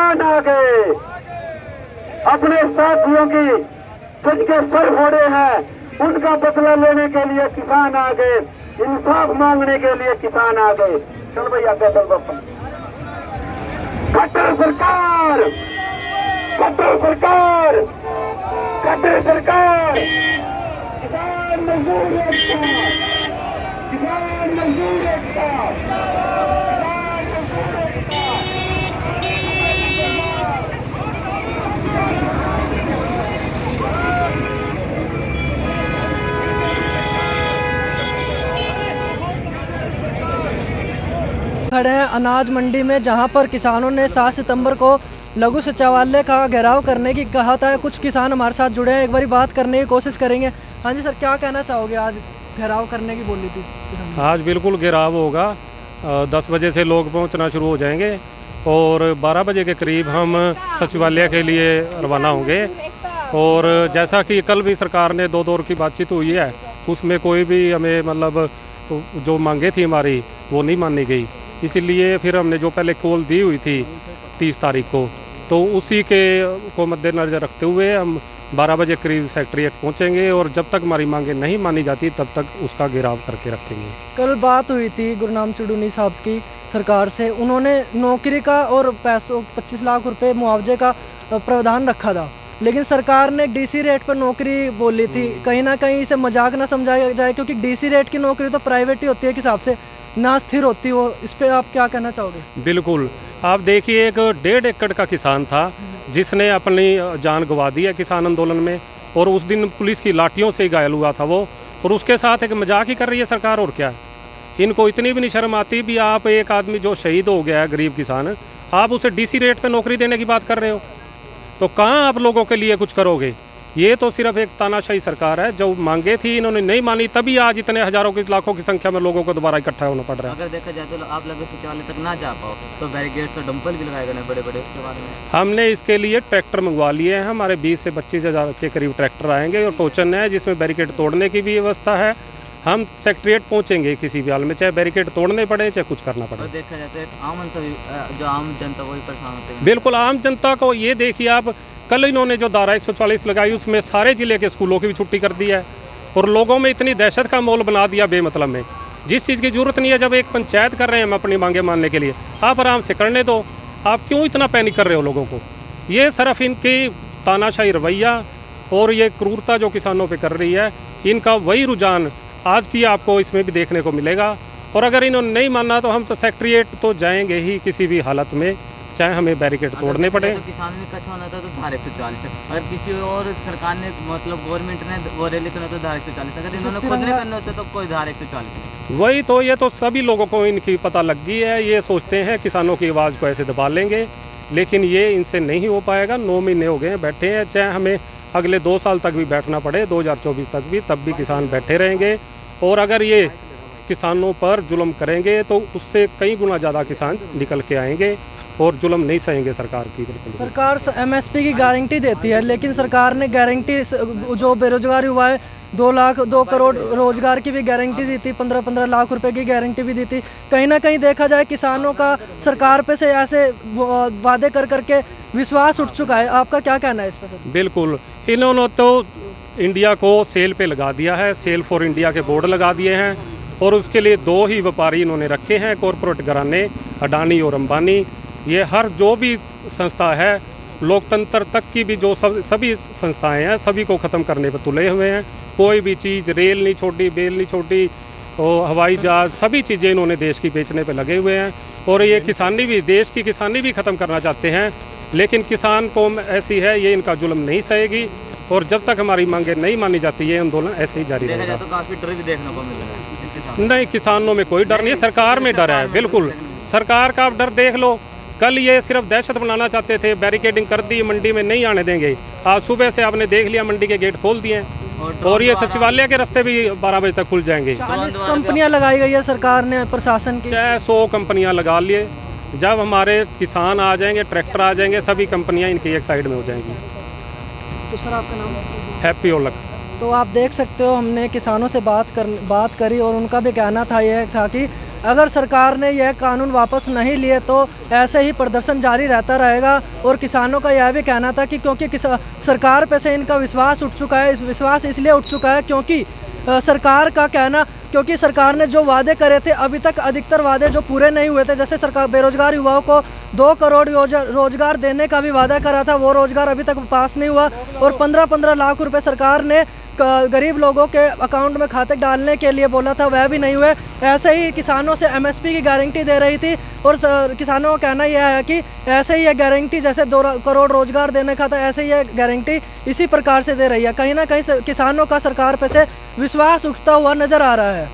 किसान आ गए। अपने साथियों की जिनके सर फोड़े हैं उनका बदला लेने के लिए किसान आ गए। इंसाफ मांगने के लिए किसान आ गए। चल भैया चल बापा। खट्टर सरकार, खट्टर सरकार, खट्टर सरकार। किसान मजदूर एकता, किसान मजदूर एकता, किसान मजदूर एकता। खड़े हैं अनाज मंडी में, जहां पर किसानों ने 7 सितंबर को लघु सचिवालय का घेराव करने की कहा था। कुछ किसान हमारे साथ जुड़े हैं, एक बार बात करने की कोशिश करेंगे। हाँ जी सर, क्या कहना चाहोगे? आज घेराव करने की बोली थी। आज बिल्कुल घेराव होगा। 10 बजे से लोग पहुंचना शुरू हो जाएंगे और 12 बजे के करीब हम सचिवालय के लिए रवाना होंगे। और जैसा कि कल भी सरकार ने 2 दौर की बातचीत हुई है, उसमें कोई भी हमें मतलब जो मांगे थी हमारी वो नहीं मानी गई। इसीलिए फिर हमने जो पहले कॉल दी हुई थी 30 तारीख को, तो उसी के को मद्देनजर रखते हुए हम 12 बजे करीब सेक्रेटेरिएट पहुंचेंगे और जब तक हमारी मांगे नहीं मानी जाती तब तक उसका घेराव करके रखेंगे। कल बात हुई थी गुरनाम चुड़ूनी साहब की सरकार से, उन्होंने नौकरी का और पैसों 25 लाख रुपए मुआवजे का प्रावधान रखा था, लेकिन सरकार ने डीसी रेट पर नौकरी बोली थी। कहीं ना कहीं इसे मजाक ना समझाया जाए, क्योंकि डीसी रेट की नौकरी तो प्राइवेट ही होती है, किस हिसाब से ना स्थिर होती हो। इस पे आप क्या कहना चाहोगे? बिल्कुल, आप देखिए, एक 1.5 एकड़ का किसान था जिसने अपनी जान गंवा दी है किसान आंदोलन में, और उस दिन पुलिस की लाठियों से ही घायल हुआ था वो, और उसके साथ एक मजाक ही कर रही है सरकार। और क्या, इनको इतनी भी नहीं शर्म आती भी? आप एक आदमी जो शहीद हो गया है, गरीब किसान, आप उसे डीसी रेट पे नौकरी देने की बात कर रहे हो, तो कहाँ आप लोगों के लिए कुछ करोगे? ये तो सिर्फ एक तानाशाही सरकार है। जो मांगे थी इन्होंने नहीं मानी, तभी आज इतने हजारों की लाखों की संख्या में लोगों को दोबारा इकट्ठा होना पड़ रहा है। अगर देखा जाए तो आप लगे सचिवालय तक ना जा पाओ तो बैरिकेड्स और डंपल भी लगाए गए बड़े बड़े, उसके बारे में हमने इसके लिए ट्रैक्टर मंगवा लिए हैं। हमारे 20 से 25 हज़ार के करीब ट्रैक्टर आएंगे और टोचन है जिसमें बैरिकेड तोड़ने की भी व्यवस्था है। हम सेक्रेटेरिएट पहुंचेंगे किसी भी हाल में, चाहे बैरिकेड तोड़ने पड़े चाहे कुछ करना पड़े। और देखा जाए तो एक आम जो आम जनता वही परेशान होते हैं। बिल्कुल, आम जनता को ये देखिए आप, कल इन्होंने जो धारा 144 लगाई उसमें सारे जिले के स्कूलों की भी छुट्टी कर दी है और लोगों में इतनी दहशत का माहौल बना दिया बेमतलब में, जिस चीज़ की ज़रूरत नहीं है। जब एक पंचायत कर रहे हैं हम अपनी मांगे मानने के लिए, आप आराम से करने दो। आप क्यों इतना पैनिक कर रहे हो लोगों को? ये सिर्फ इनकी तानाशाही रवैया और ये क्रूरता जो किसानों पे कर रही है, इनका वही रुझान आज की आपको इसमें भी देखने को मिलेगा। और अगर इन्होंने नहीं माना तो हम तो सेक्रेटेरिएट तो जाएंगे ही किसी भी हालत में, चाहे हमें बैरिकेड तोड़ने पड़े। तो किसान ने इकट्ठा होना था तो धारा 144 है, अगर किसी और सरकार ने मतलब गवर्नमेंट ने वो रैली करना तो धारा 144, अगर इन्होंने खुद नहीं करना होता तो कोई धारा 144 नहीं। वही तो, ये तो सभी लोगों को इनकी पता लग गई है। ये सोचते हैं किसानों की आवाज़ को ऐसे दबा लेंगे, लेकिन ये इनसे नहीं हो पाएगा। 9 महीने हो गए हैं बैठे हैं, चाहे हमें अगले 2 साल तक भी बैठना पड़े, 2024 तक भी, तब भी किसान बैठे रहेंगे। और अगर ये किसानों पर जुल्म करेंगे तो उससे कई गुना ज़्यादा किसान निकल के आएंगे और जुल्म नहीं सहेंगे सरकार की। बिल्कुल, सरकार MSP की गारंटी देती है, लेकिन सरकार ने गारंटी जो बेरोजगार युवा है 2 करोड़ रोजगार की भी गारंटी दी थी, 15-15 लाख रुपए की गारंटी भी दी थी। कहीं ना कहीं देखा जाए किसानों का सरकार पे से ऐसे वादे कर करके विश्वास उठ चुका है। आपका क्या कहना है इस पर? बिल्कुल, इन्होंने तो इंडिया को सेल पे लगा दिया है, सेल फॉर इंडिया के बोर्ड लगा दिए हैं और उसके लिए 2 ही व्यापारी इन्होंने रखे हैं, कॉरपोरेट घराने, अडानी और अंबानी। ये हर जो भी संस्था है, लोकतंत्र तक की भी जो सभी संस्थाएं हैं, सभी को ख़त्म करने पर तुले हुए हैं। कोई भी चीज़, रेल नहीं छोड़ी, बेल नहीं छोड़ी, और हवाई जहाज़, सभी चीज़ें इन्होंने देश की बेचने पे लगे हुए हैं। और ये किसानी भी, देश की किसानी भी ख़त्म करना चाहते हैं, लेकिन किसान कौम ऐसी है, ये इनका जुल्म नहीं सहेगी। और जब तक हमारी मांगे नहीं मानी जाती है, आंदोलन ऐसे ही जारी रहेगा। तो काफ़ी डर भी देखने को मिल रहा है। नहीं, किसानों में कोई डर नहीं है, सरकार में डर है। बिल्कुल, सरकार का आप डर देख लो। कल ये सिर्फ दहशत बनाना चाहते थे, बैरिकेडिंग कर दी, मंडी में नहीं आने देंगे। आज सुबह से आपने देख लिया मंडी के गेट खोल दिए हैं और ये सचिवालय के रास्ते भी 12 बजे तक खुल जाएंगे। 40 कंपनियां लगाई गई है सरकार ने, प्रशासन की, चाहे 100 कंपनियां लगा लिए। जब हमारे किसान आ जाएंगे, ट्रैक्टर आ जाएंगे, सभी कंपनियां इनकी एक साइड में हो जाएंगी। तो सर आपका नाम? हैप्पी ओलक। तो आप देख सकते हो, हमने किसानों से बात करी और उनका भी कहना था, यह था कि अगर सरकार ने यह कानून वापस नहीं लिए तो ऐसे ही प्रदर्शन जारी रहता रहेगा। और किसानों का यह भी कहना था कि क्योंकि सरकार पे से इनका विश्वास उठ चुका है, विश्वास इसलिए उठ चुका है क्योंकि सरकार का कहना, क्योंकि सरकार ने जो वादे करे थे अभी तक अधिकतर वादे जो पूरे नहीं हुए थे, जैसे सरकार बेरोजगार युवाओं को 2 करोड़ रोजगार देने का भी वादा करा था, वो रोजगार अभी तक पास नहीं हुआ। और 15-15 लाख रुपए सरकार ने गरीब लोगों के अकाउंट में खाते डालने के लिए बोला था, वह भी नहीं हुए। ऐसे ही किसानों से MSP की गारंटी दे रही थी और किसानों का कहना यह है कि ऐसे ही यह गारंटी जैसे 2 करोड़ रोजगार देने का था, ऐसे ही यह गारंटी इसी प्रकार से दे रही है। कहीं ना कहीं किसानों का सरकार पे से विश्वास उठता हुआ नजर आ रहा है।